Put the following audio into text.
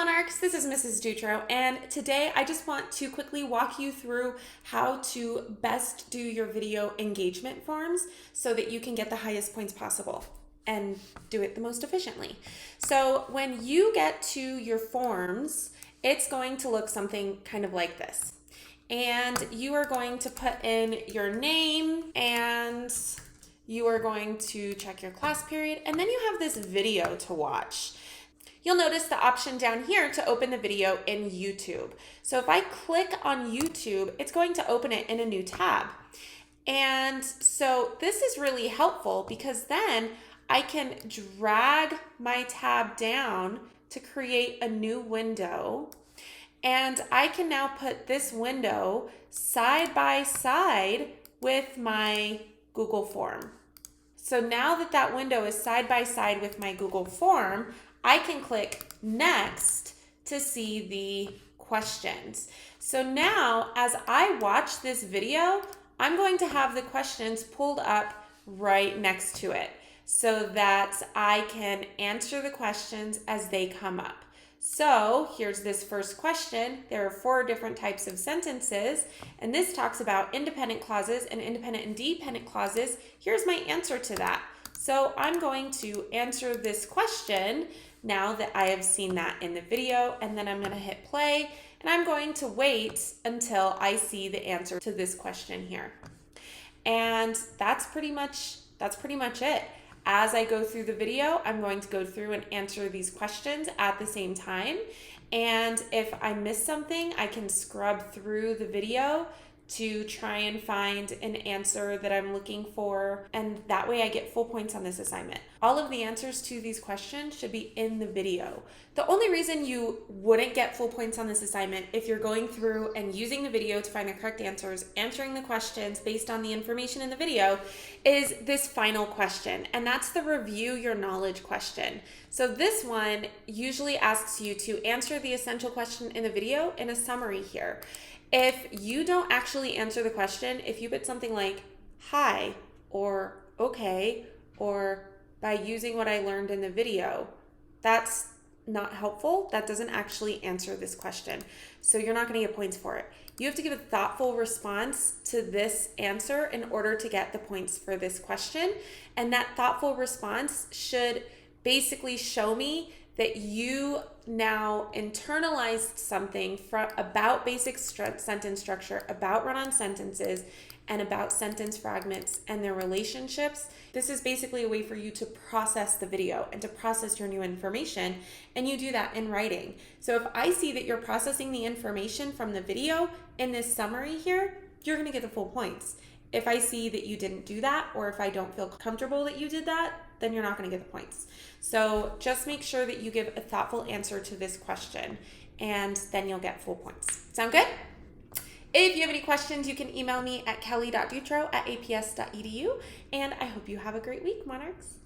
Monarchs, this is Mrs. Dutro, and today I just want to quickly walk you through how to best do your video engagement forms so that you can get the highest points possible and do it the most efficiently. So when you get to your forms, it's going to look something kind of like this. And you are going to put in your name and you are going to check your class period, and then you have this video to watch. You'll notice the option down here to open the video in YouTube. So if I click on YouTube, it's going to open it in a new tab. And so this is really helpful because then I can drag my tab down to create a new window. And I can now put this window side by side with my Google form. So now that that window is side by side with my Google form, I can click next to see the questions. So now as I watch this video, I'm going to have the questions pulled up right next to it so that I can answer the questions as they come up. So here's this first question. There are 4 different types of sentences, and this talks about independent clauses and independent and dependent clauses. Here's my answer to that. So I'm going to answer this question now that I have seen that in the video, and then I'm going to hit play, and I'm going to wait until I see the answer to this question here. And that's pretty much it. As I go through the video, I'm going to go through and answer these questions at the same time. And if I miss something, I can scrub through the video to try and find an answer that I'm looking for, and that way I get full points on this assignment. All of the answers to these questions should be in the video. The only reason you wouldn't get full points on this assignment if you're going through and using the video to find the correct answers, answering the questions based on the information in the video, is this final question, and that's the review your knowledge question. So this one usually asks you to answer the essential question in the video in a summary here. If you don't actually answer the question, if you put something like hi or okay or by using what I learned in the video, that's not helpful. That doesn't actually answer this question. So you're not going to get points for it. You have to give a thoughtful response to this answer in order to get the points for this question. And that thoughtful response should basically show me that you now internalized something about basic sentence structure, about run-on sentences, and about sentence fragments and their relationships. This is basically a way for you to process the video and to process your new information, and you do that in writing. So if I see that you're processing the information from the video in this summary here, you're going to get the full points. If I see that you didn't do that, or if I don't feel comfortable that you did that, then you're not going to get the points. So just make sure that you give a thoughtful answer to this question, and then you'll get full points. Sound good? If you have any questions, you can email me at kelly.dutro@aps.edu, and I hope you have a great week, Monarchs.